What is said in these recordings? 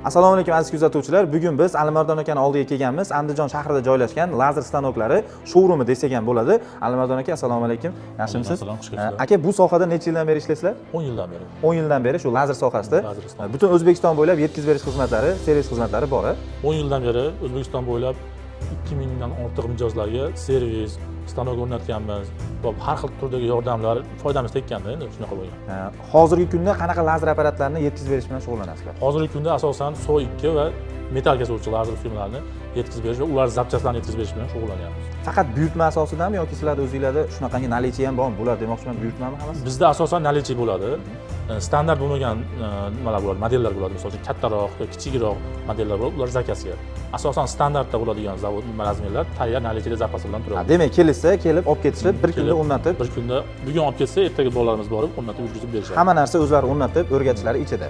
Assalomu alaykum aziz kuzatuvchilar. Bugun biz Alimardon akaning oldiga kelganmiz. Andijon shahrida joylashgan lazer stanoklari showroomi desak ham bo'ladi. Alimardon aka, assalomu alaykum. Yaxshimisiz? Assalom, xush kelibsiz. Aka, bu sohada necha yildan beri ishlaysizlar? 10 yildan beri. 10 yildan beri shu lazer sohasida. Butun O'zbekiston bo'ylab yetkazib berish xizmatlari, servis xizmatlari bor. 10 yildan beri O'zbekiston bo'ylab 2000 dan ortiq mijozlarga servis, stanok o'rnatganmiz va har xil turdagi yordamlar foydamiz tekkanda endi shunaqa bo'lgan. Hozirgi kunda qanaqa lazer apparatlarini yetkazib berish bilan shug'ullanasizlar? Hozirgi kunda asosan SO2 va metal kesuvchi lazer firmalarni yetkazib berish va ular zapchastlarni yetkazib berish bilan shug'ullanyapmiz. Faqat buyurtma asosidami yoki sizlarda o'zingizlarda shunaqangi nalichi ham bormi? Bular demoqchiman, buyurtmami hammasi? Bizda asosan nalichi bo'ladi. Standart bo'lmagan nimalar bo'ladi, modellar bo'ladi. Masalan, kattaroq yoki kichikroq modellar bo'ladi. Ular zakazga. Asosan standartda bo'ladigan zavod razmerlar tayyor nalichida zapasi bilan turadi. Demak, kelsa, kelib olib ketishib, bir kunda o'rnatib, bir kunda bugun olib ketsa, ertaga bolalarimiz borib o'rnatib yurgizib berishadi. Hamma narsa o'zlari o'rnatib, o'rgatishlari ichida.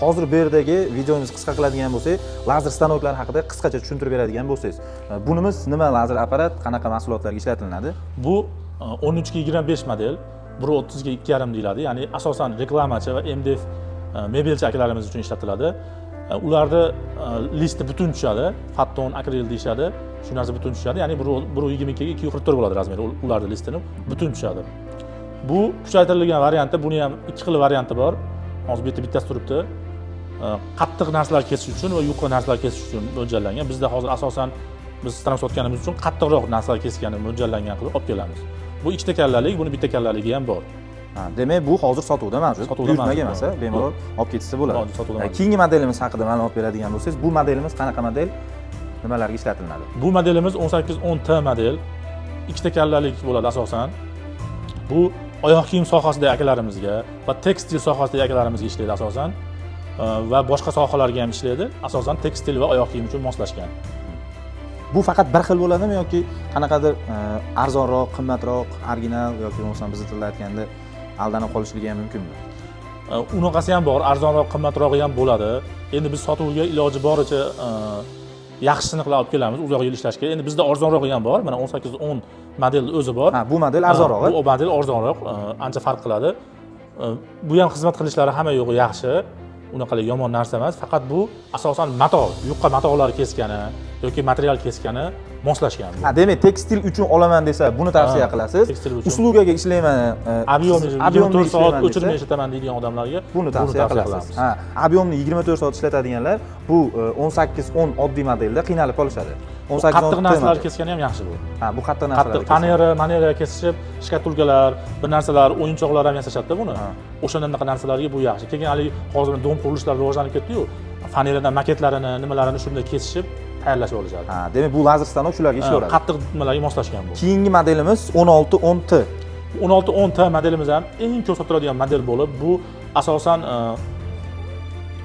Hozir bu yerdagi videomizni qisqa qiladigan bo'lsak, lazer stanoklari haqida qisqacha tushuntirib beradigan bo'lsangiz. Bunimiz nima lazer apparat, qanaqa mahsulotlarga ishlatilinadi? Bu 13 ga 25 model, 130 ga 2,5 deyiladi. Ya'ni asosan reklamachi va MDF mebelchi akalarimiz uchun ishlatiladi. Ularda listi butun tushadi, fatton, akril deyishadi. Shu narsa butun tushadi. Ya'ni 122 ga 244 bo'ladi razmeri. Ularda listini butun tushadi. Bu kuchaytirilgan varianti, buni ham ikki xil varianti bor. Hozir bittasi turibdi. Qattiq narsalar kesish uchun va yuqori narsalar kesish uchun mo'ljallangan. Bizda hozir asosan biz stanok sotganimiz uchun qattiqroq narsalar kesgani mo'ljallangan qilib olib kelamiz. Bu ikkita kallalik, buni bitta kallaligi ham bor. Demak, bu hozir sotuvda mavjud. Buyurtmaga emas, bemalol olib ketsa bo'ladi. Keyingi modelimiz haqida ma'lumot beradigan bo'lsangiz, bu modelimiz qanaqa model? Nimalarga ishlatilinadi? Bu modelimiz 1810T model. Ikkita kallalik bo'ladi asosan. Bu oyoq kiyim sohasidagi akalarimizga va tekstil sohasidagi akalarimizga ishlaydi asosan. Va boshqa sohalarga ham ishlaydi. Asosan tekstil va oyoq kiyim uchun moslashgan. Bu faqat bir xil bo'ladimi yoki qanaqadir arzonroq, qimmatroq, original yoki bo'lmasa biz tilda aytganda aldanib qolishligi ham mumkinmi? Unaqasi ham bor, arzonroq, qimmatrog'i ham bo'ladi. Endi biz sotuvga iloji boricha yaxshisini qilib olib kelamiz, uzoq yil ishlashga. Endi bizda arzonrog'i ham bor. Mana 1810 model o'zi bor. Bu model arzonroq. Bu model arzonroq, ancha farq qiladi. Bu ham xizmat qilishlari hamma yo'g'i yaxshi. Unaqalik yomon narsa emas, faqat bu asosan mato, yupqa matolar keskani yoki material keskani moslashgan. Demak, tekstil uchun olaman desa, buni tavsiya qilasiz. Uslugaga ishlayman, ob'yomni 24 soat o'chirmay ishlataman deydigan odamlarga buni tavsiya qilasiz. Ob'yomni 24 soat ishlatadiganlar bu 1810 oddiy modelda qiynalib qolishadi. Qattiq narsalar keskani ham yaxshi bu. Bu qattiq narsalar. Qattiq manera kesishib, shkatulkalar, bir narsalar, o'yinchoqlar ham yasashadi buni. O'shanaqa narsalarga bu yaxshi. Keyin hali hozir dom qurilishlari rivojlanib ketdi-yu, faneradan maketlarini, nimalarini shunday kesishib tayyorlashib olishadi. Demak, bu lazer stanok shularga ishlayveradi. Qattiq nimalarga moslashgan bu. Keyingi modelimiz 1610T. 1610T modelimiz ham eng ko'p sotiladigan model bo'lib, bu asosan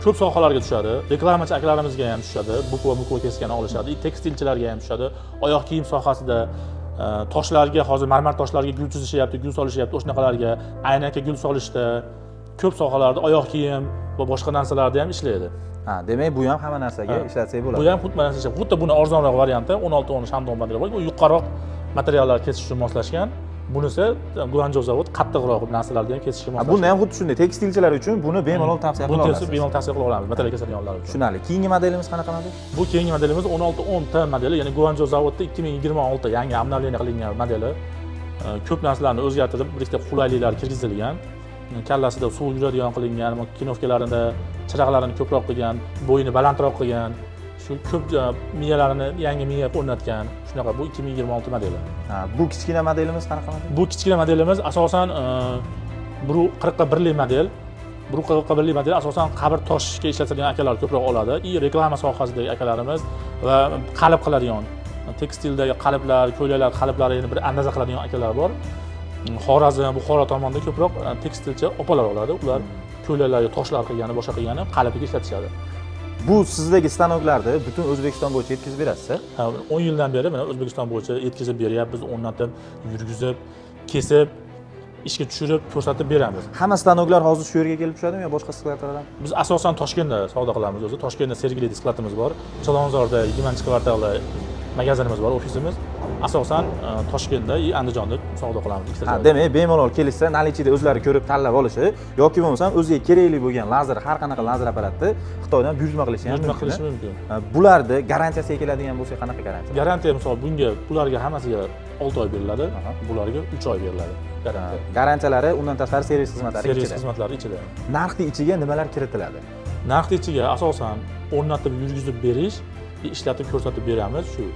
ko'p sohalarga tushadi. Reklamachi akalarimizga ham tushadi. Bukva keskani olishadi. Tekstilchilarga ham tushadi. Oyoq kiyim sohasida toshlarga, hozir marmar toshlarga gul chizishyapti, gul solishyapti, o'shanaqalarga, aynakka gul solishda, ko'p sohalarda oyoq kiyim va boshqa narsalarda ham ishlaydi. Demak, bu ham hamma narsaga ishlatsak bo'ladi. Bu ham xuddi buni arzonroq varianti 1610 Shandong modeli bor. Bu yuqoriroq materiallar kesish uchun moslashgan. Bunisi Guanzhou zavod qattiqroq narsalarni ham kesishga moslashgan. Buni ham xuddi shunday tekstilchilar uchun buni bemalol tavsiya qila olasiz. Buni bemalol tavsiya qila olamiz material kesadiganlar uchun. Tushunarli. Keyingi modelimiz qanaqa model? Bu keyingi modelimiz 1610T modeli, ya'ni Guanzhou zavodda 2026 yangi обновление qilingan modeli. Ko'p narsalarni o'zgartirib, birikta qulayliklar kirgizilgan. Kallasida suv yuradigan qilingan, kinovkalarida chiroqlarini ko'proq qilgan, bo'yini balandroq qilgan, shu ko'p miyalarini yangi miya o'rnatgan. Shunaqa bu 2026 modeli. Bu kichkina modelimiz qanaqa model? Bu kichkina modelimiz asosan 141 model. 141 model asosan qabr toshga ishlatilgan akalar ko'proq oladi. Reklama sohasidagi akalarimiz va qalb qiladigan, tekstildagi qalblar, ko'ylaklar qalblari bir andaza qiladigan akalar bor. Xorazm, Buxoro tomonda ko'proq tekstilchi opalar oladi. Ular ko'ylaklarga toshlar qilgani, boshqa qilgani qalbiga ishlatishadi. Bu sizdagi stanoklarni butun O'zbekiston bo'yicha yetkazib berasiz? 10 yildan beri mana O'zbekiston bo'yicha yetkazib beryapmiz, o'rnatib, yurgizib, kesib, ishga tushirib, ko'rsatib beramiz. Hamma stanoklar hozir shu yerga kelib tushadimi yo boshqa skladlardan? Biz asosan Toshkentda savdo qilamiz o'zi. Toshkentda Sergeli skladimiz bor. Chilonzorda 20-kvartalda magazinimiz bor, ofisimiz. asosan Toshkentda va Andijonda savdo qilamiz ikkita joyda. Demak, bemalol kelishsa, nalichida o'zlari ko'rib tanlab olishi yoki bo'lmasam o'ziga kerakli bo'lgan lazer, har qanaqa lazer apparatni Xitoydan buyurtma qilishi ham mumkin. Qilish mumkin. Bularni garantiyasiga keladigan bo'lsa, qanaqa garantiya? Garantiya misol bularga hammasiga 6 oy beriladi, bularga 3 oy beriladi. Garantiya. Garantiyalari undan tashqari servis xizmatlari ichida. Servis xizmatlari ichida. Narxni ichiga nimalar kiritiladi? Narxni ichiga asosan o'rnatib yurgizib berish, ishlatib ko'rsatib beramiz shu.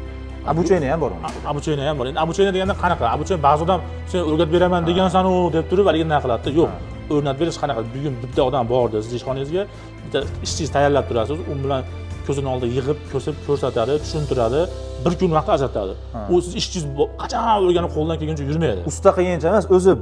Обучение ham bormi? Обучение ham bor. Endi обучение deganda qanaqa? Обучение ba'zi odam sen o'rgatib beraman degansan-u deb turib haligi nima qiladi? Yo'q. O'rnatib berish qanaqa? Bugun bitta odam bordi siz ishxonangizga, bitta ishchingiz tayyorlab turasiz, u bilan ko'zini oldida yig'ib, ko'rsatadi, tushuntiradi, bir kun vaqt ajratadi. U siz ishchingiz qachon o'rganib qo'ldan kelguncha yurmaydi. Usta qilgancha emas, o'zi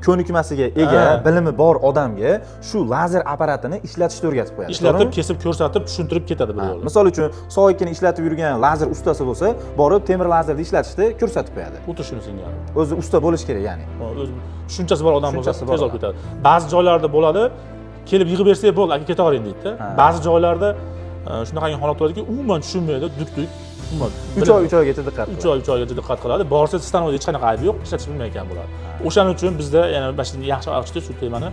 ko'nikmasiga ega, bilimi bor odamga shu lazer apparatini ishlatishni o'rgatib qo'yadi. Ishlatib, kesib, ko'rsatib, tushuntirib ketadi bir yo'li. Misol uchun, soyikini ishlatib yurgan lazer ustasi bo'lsa, borib temir lazerni ishlatishni ko'rsatib qo'yadi. Xuddi shuni singari. O'zi usta bo'lish kerak, ya'ni. O'zi tushunchasi bor odam bo'lsa, tez olib ketadi. Ba'zi joylarda bo'ladi, kelib yig'ib bersak bo'ldi, aka ketavering deydi-da. Ba'zi joylarda shunaqangi holat bo'ladiki, umuman tushunmaydi, duk-duk. 3 oygacha diqqat qiladi. 3 oygacha diqqat qiladi. Borsa stanovda hech qanaqa aybi yo'q, ishlatish bilmayotgan bo'ladi. O'shaning uchun bizda yana mana shunday yaxshi ochdi shu temani,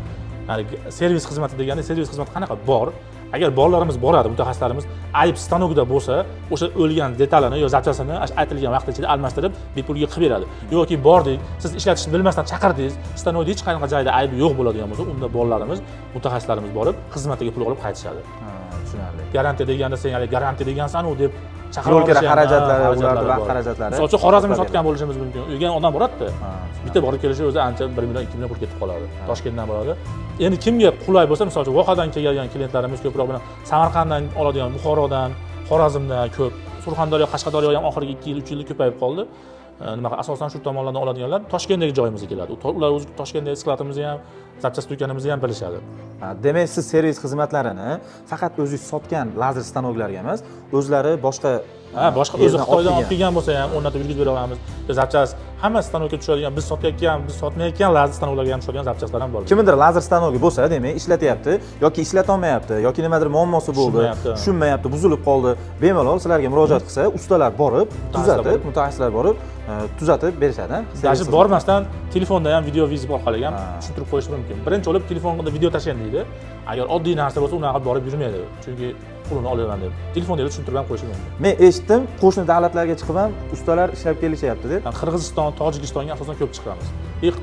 ya'ni servis xizmati deganda, servis xizmati qanaqa bor? Agar bolalarimiz boradi, mutaxassislarimiz ayb stanokda bo'lsa, o'sha o'lgan detalini yo zapchasini aytilgan vaqt ichida almashtirib bepulga qilib beradi. Yoki bordik, siz ishlatishni bilmasdan chaqirdingiz, stanokda hech qanaqa joyda aybi yo'q bo'ladigan bo'lsa, unda bolalarimiz, mutaxassislarimiz borib, xizmatiga pul olib qaytishadi. Tushunarli. Garantiya deganda sen hali garantiya degansan-u deb yo'lkira xarajatlari, ularning vaqt xarajatlari. Misol uchun Xorazmda sotgan bo'lishimiz mumkin. Uyga odam boradi-da. Bitta borib kelishi o'zi ancha 1 million, 2 million pul ketib qoladi. Toshkentdan boradi. Endi kimga qulay bo'lsa, misol uchun Vohadan kelgan klientlarimiz ko'proq buni Samarqanddan oladigan, Buxorodan, Xorazmdan ko'p. Surxondaryo, Qashqadaryo ham oxirgi 2 yil, 3 yilda ko'payib qoldi. Nima asosan shu tomonlardan oladiganlar Toshkentdagi joyimizga keladi. Ular o'zi Toshkentdagi skladimizni ham, zapchasi do'konimizni ham bilishadi. Demak, siz servis xizmatlarini faqat o'zingiz sotgan lazer stanoklarga emas, o'zlari boshqa boshqa o'zi Xitoydan olib kelgan bo'lsa ham o'rnatib yurgizib bera olamiz. Zapchasi hamma stanokga tushadigan, biz sotayotgan, biz sotmayotgan lazer stanoklarga ham tushadigan zapchaslar ham bor. Kimdir lazer stanogi bo'lsa, demak, ishlatyapti yoki ishlatolmayapti yoki nimadir muammosi bo'ldi, tushunmayapti, buzilib qoldi. Bemalol sizlarga murojaat qilsa, ustalar borib, tuzatib, mutaxassislar borib, tuzatib berishadi. Даже bormasdan telefonda ham video vizib orqali ham tushuntirib qo'yish mumkin. Birinchi bo'lib telefonda video tashlang deydi. Agar oddiy narsa bo'lsa, unaqa borib yurmaydi. Chunki pulini olaman deb. Telefonda tushuntirib ham qo'yish mumkin. Men eshitdim, qo'shni davlatlarga chiqib ham ustalar ishlab kelishyapti deb. Qirg'iziston, Tojikistonga asosan ko'p chiqamiz.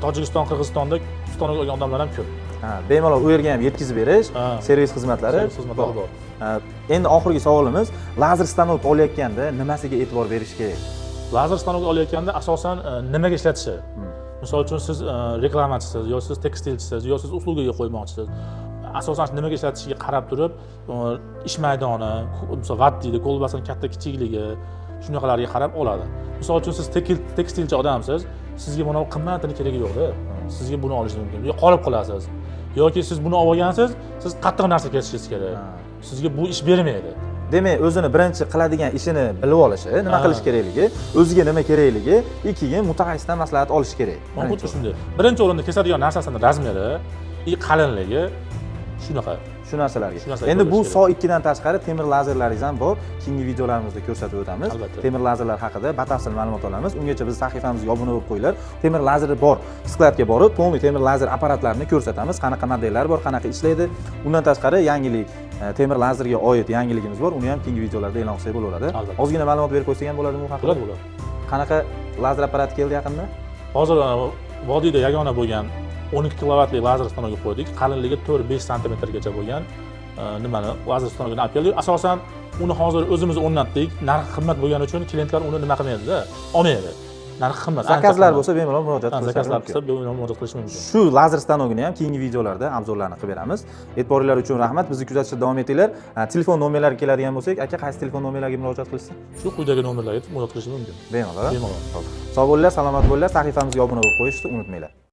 Tojikiston, Qirg'izistonda stanok olgan odamlar ham ko'p. Bemalol u yerga ham yetkazib berish, servis xizmatlari bor. Endi oxirgi savolimiz, lazer stanok olayotganda nimasiga e'tibor berish kerak? Lazer stanok olayotganda asosan nimaga ishlatishi? Misol uchun siz reklamachisiz, yo siz tekstilchisiz, yo siz uslugaga qo'ymoqchisiz. Asosan nimaga ishlatishiga qarab turib, ish maydoni, misol vat deydi, kolbasani katta kichikligi, shunaqalarga qarab oladi. Misol uchun siz tekstilchi odamsiz, sizga buni qimmatini keragi yo'q-da. Sizga buni olish mumkin. Yo qolib qolasiz. Yoki siz buni olgansiz, siz qattiq narsa kesishingiz kerak. Sizga bu ish bermaydi. Demak, o'zini birinchi qiladigan ishini bilib olishi, nima qilish kerakligi, o'ziga nima kerakligi, ikkinchi mutaxassisdan maslahat olish kerak. Xuddi shunday. Birinchi o'rinda kesadigan narsasini razmeri, qalinligi shunaqa. Shu narsalarga. Endi bu SO2 dan tashqari temir lazerlaringiz ham bor. Keyingi videolarimizda ko'rsatib o'tamiz. Temir lazerlar haqida batafsil ma'lumot olamiz. Ungacha biz sahifamizga obuna bo'lib qo'yinglar. Temir lazeri bor. Skladga borib, to'liq temir lazer apparatlarini ko'rsatamiz. Qanaqa modellar bor, qanaqa ishlaydi. Undan tashqari yangilik, temir lazerga oid yangiligimiz bor. Uni ham keyingi videolarda e'lon qilsak bo'laveradi. Ozgina ma'lumot berib qo'ysak ham bo'ladimi bu haqida? Bo'ladi. Qanaqa lazer apparat keldi yaqinda? Hozir vodiyda yagona bo'lgan 12 kilovatli lazer stanogi qo'ydik. Qalinligi 4-5 santimetrgacha bo'lgan nimani lazer stanogini olib keldik. Asosan uni hozir o'zimiz o'rnatdik. Narxi qimmat bo'lgani uchun klientlar uni nima qilmaydi-da, olmaydi. Narxi qimmat. Zakazlar bo'lsa bemalol murojaat qilish zakazlar qilsa bemalol murojaat qilish mumkin. Shu lazer stanogini ham keyingi videolarda obzorlarini qilib beramiz. E'tiboringlar uchun rahmat. Bizni kuzatishda davom etinglar. Telefon nomerlariga keladigan bo'lsak, aka qaysi telefon nomerlariga murojaat qilishsa? Shu quyidagi nomerlarga murojaat qilish mumkin. Bemalol. Bemalol. Sog' bo'linglar, salomat bo'linglar. Sahifamizga obuna bo'lib qo'yishni unutmanglar.